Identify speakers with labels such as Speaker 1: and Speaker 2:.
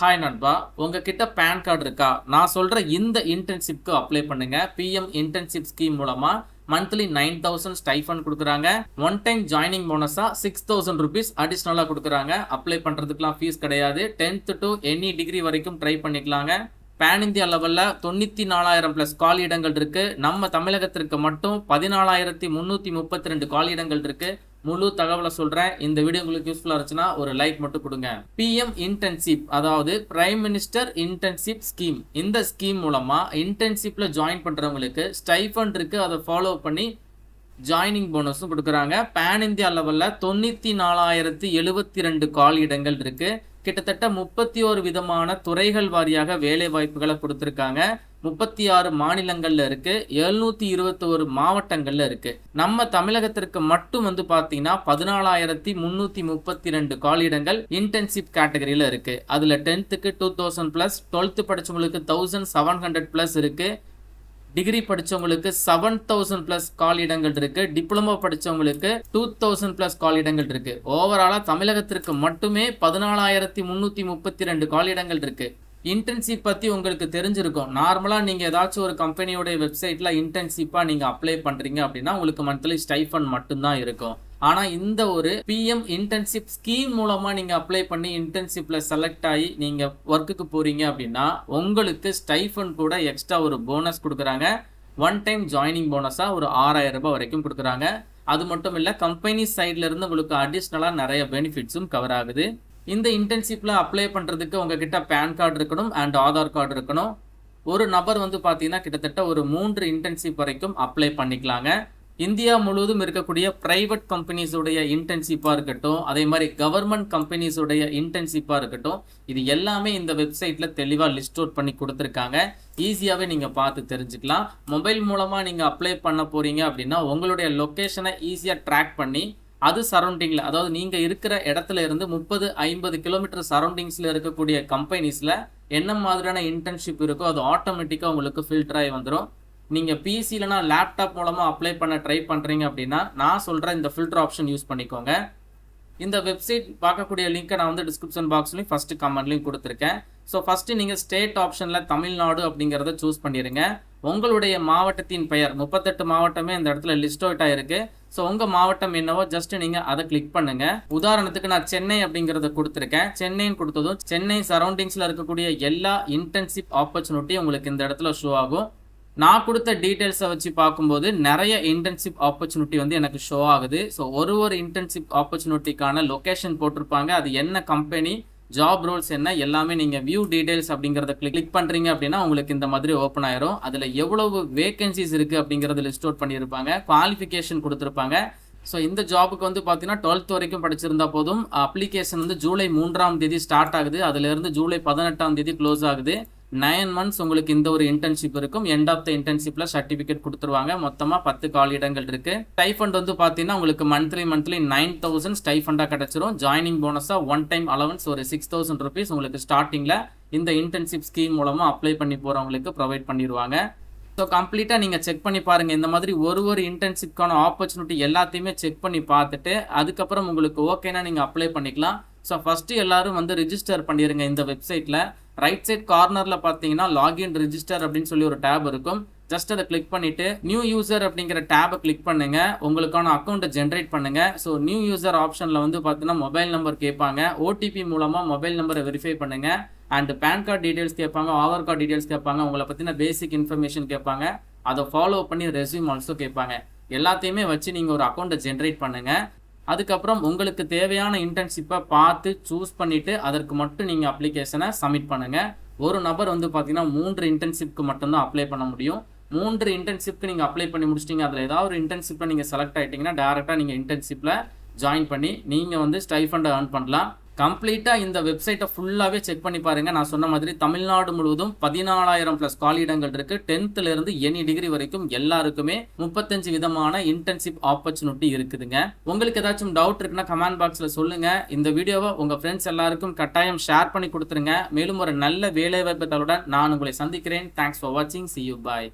Speaker 1: Hi நண்பா, உங்ககிட்ட pan card இருக்கா? நான் சொல்ற இந்த இன்டர்ன்ஷிப்க்கு அப்ளை பண்ணுங்க. பிஎம் இன்டர்ன்ஷிப் ஸ்கீம் மூலமா மந்த்லி 9000 ஸ்டைஃபண்ட் கொடுக்குறாங்க. ஒன் டைம் ஜாயினிங் போனஸா 6000 ருபீஸ் அடிஷனலா கொடுக்குறாங்க. அப்ளை பண்றதுக்குலாம் ஃபீஸ் கிடையாது. 10th to எனி டிகிரி வரைக்கும் ட்ரை பண்ணிக்கலாங்க. பேன் இந்தியா லெவல்ல 94,000 பிளஸ் காலி இடங்கள் இருக்கு. நம்ம தமிழகத்திற்கு மட்டும் 14,332 காலி இடங்கள் இருக்கு. முழு தகவலை சொல்றேன். இந்த வீடியோ உங்களுக்கு யூஸ்ஃபுல்லா இருந்துச்சுன்னா ஒரு லைக் மட்டும் கொடுங்க. பிஎம் இன்டர்ன்ஷிப், அதாவது பிரைம் மினிஸ்டர் இன்டர்ன்ஷிப் ஸ்கீம். இந்த ஸ்கீம் மூலமா இன்டர்ன்ஷிப்ல ஜாயின் பண்றவங்களுக்கு ஸ்டைஃபண்ட் இருக்கு. அதை ஃபாலோ பண்ணி ஜாயினிங் போனஸும் கொடுக்குறாங்க. பேன் இந்தியா லெவல்ல 94,072 காலி இடங்கள் இருக்கு. கிட்டத்தட்ட 31 விதமான துறைகள் வாரியாக வேலை வாய்ப்புகளை கொடுத்துருக்காங்க. 36 மாநிலங்கள்ல இருக்கு. 721 மாவட்டங்கள்ல இருக்கு. நம்ம தமிழகத்திற்கு மட்டும் பாத்தீங்கன்னா 14,332 காலியிடங்கள் இன்டர்ன்ஷிப் கேட்டகரியில இருக்கு. அதுல 10th 2000 பிளஸ், 12th படிச்சவங்களுக்கு 1700 பிளஸ் இருக்கு. டிகிரி படிச்சவங்களுக்கு 7000 பிளஸ் காலியிடங்கள் இருக்கு. டிப்ளமோ படிச்சவங்களுக்கு 2000 பிளஸ் காலியிடங்கள் இருக்கு. ஓவராலா தமிழகத்திற்கு மட்டுமே 14,332 காலியிடங்கள் இருக்கு. இன்டர்ன்ஷிப் பத்தி உங்களுக்கு தெரிஞ்சிருக்கும். நார்மலா நீங்க ஏதாச்சும் ஒரு கம்பெனியோட வெப்சைட்ல இன்டர்ன்ஷிப்பா நீங்க அப்ளை பண்றீங்க அப்படின்னா உங்களுக்கு மந்த்லி ஸ்டைஃபண்ட் மட்டும்தான் இருக்கும். ஆனா இந்த ஒரு பிஎம் இன்டர்ன்ஷிப் ஸ்கீம் மூலமா நீங்க அப்ளை பண்ணி இன்டர்ன்ஷிப்ல செலக்ட் ஆகி நீங்க ஒர்க்குக்கு போறீங்க அப்படின்னா உங்களுக்கு ஸ்டைஃபண்ட் கூட எக்ஸ்ட்ரா ஒரு போனஸ் கொடுக்குறாங்க. ஒன் டைம் ஜாயினிங் போனஸா ஒரு 6,000 ரூபாய் வரைக்கும் கொடுக்குறாங்க. அது மட்டும் இல்ல, கம்பெனி சைட்ல இருந்து உங்களுக்கு அடிஷ்னலா நிறைய பெனிஃபிட்ஸும் கவர் ஆகுது. இந்த இன்டர்ன்ஷிப்ல அப்ளை பண்றதுக்கு உங்ககிட்ட பேன் கார்டு இருக்கணும் அண்ட் ஆதார் கார்டு இருக்கணும். ஒரு நபர் பாத்தீங்கன்னா கிட்டத்தட்ட ஒரு 3 இன்டர்ன்ஷிப் வரைக்கும் அப்ளை பண்ணிக்கலாங்க. இந்தியா முழுவதும் இருக்கக்கூடிய பிரைவேட் கம்பெனிஸுடைய இன்டர்ன்ஷிப்பா இருக்கட்டும், அதே மாதிரி கவர்மெண்ட் கம்பெனிஸுடைய இன்டர்ன்ஷிப்பா இருக்கட்டும், இது எல்லாமே இந்த வெப்சைட்ல தெளிவா லிஸ்ட் அவுட் பண்ணி கொடுத்துருக்காங்க. ஈஸியாவே நீங்க பார்த்து தெரிஞ்சுக்கலாம். மொபைல் மூலமா நீங்க அப்ளை பண்ண போறீங்க அப்படின்னா உங்களுடைய லொகேஷனை ஈஸியா ட்ராக் பண்ணி அது சரௌண்டிங்ல, அதாவது நீங்க இருக்கிற இடத்துல இருந்து 30-50 கிலோமீட்டர் சரௌண்டிங்ஸ்ல இருக்கக்கூடிய கம்பெனிஸ்ல என்ன மாதிரியான இன்டர்ன்ஷிப் இருக்கோ அது ஆட்டோமேட்டிக்கா உங்களுக்கு ஃபில்டர் ஆகி வந்துடும். நீங்க பிசி இல்லைனா லேப்டாப் மூலமா அப்ளை பண்ண ட்ரை பண்றீங்க அப்படின்னா நான் சொல்ற இந்த ஃபில்டர் ஆப்ஷன் யூஸ் பண்ணிக்கோங்க. இந்த வெப்சைட் பார்க்கக்கூடிய லிங்கை நான் டிஸ்கிரிப்ஷன் பாக்ஸ்லையும் ஃபர்ஸ்ட் கமெண்ட்லையும் கொடுத்துருக்கேன். ஸோ ஃபர்ஸ்ட் நீங்க ஸ்டேட் ஆப்ஷன்ல தமிழ்நாடு அப்படிங்கிறத சூஸ் பண்ணிடுங்க. உங்களுடைய மாவட்டத்தின் பெயர் 38 மாவட்டமே இந்த இடத்துல லிஸ்ட் அவுட் ஆயிருக்கு. ஸோ உங்க மாவட்டம் என்னவோ ஜஸ்ட் நீங்க அதை கிளிக் பண்ணுங்க. உதாரணத்துக்கு நான் சென்னை அப்படிங்கிறத கொடுத்துருக்கேன். சென்னைன்னு கொடுத்ததும் சென்னை சரௌண்டிங்ஸ்ல இருக்கக்கூடிய எல்லா இன்டர்ன்ஷிப் ஆப்பர்ச்சுனிட்டியும் உங்களுக்கு இந்த இடத்துல ஷோ ஆகும். நான் கொடுத்த டீட்டெயில்ஸை வச்சு பார்க்கும்போது நிறைய இன்டர்ன்ஷிப் ஆப்பர்ச்சுனிட்டி எனக்கு ஷோ ஆகுது. ஸோ ஒரு இன்டர்ன்ஷிப் ஆப்பர்ச்சுனிட்டிக்கான லொக்கேஷன் போட்டிருப்பாங்க. அது என்ன கம்பெனி, ஜாப் ரோல்ஸ் என்ன, எல்லாமே நீங்கள் வியூ டீடைல்ஸ் அப்படிங்கிறத கிளிக் பண்ணுறீங்க அப்படின்னா உங்களுக்கு இந்த மாதிரி ஓப்பன் ஆயிரும். அதில் எவ்வளவு வேகன்சிஸ் இருக்குது அப்படிங்கிறத லிஸ்ட் அவுட் பண்ணியிருப்பாங்க. குவாலிஃபிகேஷன் கொடுத்துருப்பாங்க. ஸோ இந்த ஜாபுக்கு பார்த்தீங்கன்னா 12th வரைக்கும் படிச்சிருந்தா போதும். அப்ளிகேஷன் ஜூலை 3ஆம் தேதி ஸ்டார்ட் ஆகுது. அதுலேருந்து ஜூலை 18ஆம் தேதி க்ளோஸ் ஆகுது. 9 months உங்களுக்கு இந்த ஒரு இன்டர்ன்ஷிப் இருக்கும். எண்ட் ஆஃப் த இன்டர்ன்ஷிப்ல சர்டிஃபிகேட் கொடுத்துருவாங்க. மொத்தமா 10 காலி இடங்கள் இருக்கு. ஸ்டைஃபண்ட் பார்த்தீங்கன்னா உங்களுக்கு மந்த்லி 9,000 ஸ்டைஃபண்டா கிடைச்சிரும். ஜாயினிங் போனஸா ஒன் டைம் அலவன்ஸ் ஒரு 6,000 ருபீஸ் உங்களுக்கு ஸ்டார்டிங்ல இந்த இன்டர்ன்ஷிப் ஸ்கீம் மூலமா அப்ளை பண்ணி போறவங்களுக்கு ப்ரொவைட் பண்ணிடுவாங்க. ஸோ கம்ப்ளீட்டாக நீங்கள் செக் பண்ணி பாருங்கள். இந்த மாதிரி ஒரு இன்டர்ன்ஷிப்கான ஆப்பர்ச்சுனிட்டி எல்லாத்தையுமே செக் பண்ணி பார்த்துட்டு அதுக்கப்புறம் உங்களுக்கு ஓகேனா நீங்கள் அப்ளை பண்ணிக்கலாம். ஸோ ஃபஸ்ட்டு எல்லாரும் ரிஜிஸ்டர் பண்ணிடுங்க. இந்த வெப்சைட்டில் ரைட் சைட் கார்னரில் பார்த்தீங்கன்னா லாகின் ரிஜிஸ்டர் அப்படின்னு சொல்லி ஒரு டேப் இருக்கும். ஜஸ்ட் அதை கிளிக் பண்ணிவிட்டு நியூ யூசர் அப்படிங்கிற டேபை கிளிக் பண்ணுங்கள். உங்களுக்கான அக்கௌண்ட்டை ஜென்ரேட் பண்ணுங்கள். ஸோ நியூ யூசர் ஆப்ஷனில் பார்த்தீங்கன்னா மொபைல் நம்பர் கேட்பாங்க. ஓடிபி மூலமாக மொபைல் நம்பரை வெரிஃபை பண்ணுங்கள். அண்ட் பேன் கார்டு டீடைல்ஸ் கேட்பாங்க, ஆதார் கார்டு டீடைல்ஸ் கேட்பாங்க, உங்களை பற்றின பேசிக் இன்ஃபர்மேஷன் கேட்பாங்க. அதை ஃபாலோ பண்ணி ரெஸ்யூம் ஆல்சோ கேட்பாங்க. எல்லாத்தையுமே வச்சு நீங்கள் ஒரு அக்கௌண்ட்டை ஜென்ரேட் பண்ணுங்கள். அதுக்கப்புறம் உங்களுக்கு தேவையான இன்டர்ன்ஷிப்பை பார்த்து சூஸ் பண்ணிவிட்டு அதற்கு மட்டும் நீங்கள் அப்ளிகேஷனை சப்மிட் பண்ணுங்கள். ஒரு நபர் பார்த்தீங்கன்னா 3 இன்டர்ன்ஷிப்க்கு மட்டும்தான் அப்ளை பண்ண முடியும். 3 இன்டர்ன்ஷிப்க்கு நீங்கள் அப்ளை பண்ணி முடிச்சிட்டிங்க. அதில் ஏதாவது ஒரு இன்டர்ன்ஷிப்பில் நீங்கள் செலக்ட் ஆகிட்டிங்கன்னா டேரெக்டாக நீங்கள் இன்டர்ன்ஷிப்பில் ஜாயின் பண்ணி நீங்கள் ஸ்டைஃபண்டை ஏர்ன் பண்ணலாம். கம்ப்ளீட்டாக இந்த வெப்சைட்டை ஃபுல்லாகவே செக் பண்ணி பாருங்கள். நான் சொன்ன மாதிரி தமிழ்நாடு முழுவதும் 14,000 ப்ளஸ் காலியிடங்கள் இருக்குது. 10th எனி டிகிரி வரைக்கும் எல்லாருக்குமே 35 விதமான இன்டர்ன்ஷிப் ஆப்பர்ச்சுனிட்டி இருக்குதுங்க. உங்களுக்கு ஏதாச்சும் டவுட் இருக்குன்னா கமெண்ட் பாக்ஸில் சொல்லுங்கள். இந்த வீடியோவை உங்கள் ஃப்ரெண்ட்ஸ் எல்லாருக்கும் கட்டாயம் ஷேர் பண்ணி கொடுத்துருங்க. மேலும் ஒரு நல்ல வேலைவாய்ப்பு தகவலுடன் நான் உங்களை சந்திக்கிறேன். தேங்க்ஸ் ஃபார் வாட்சிங். See you. Bye.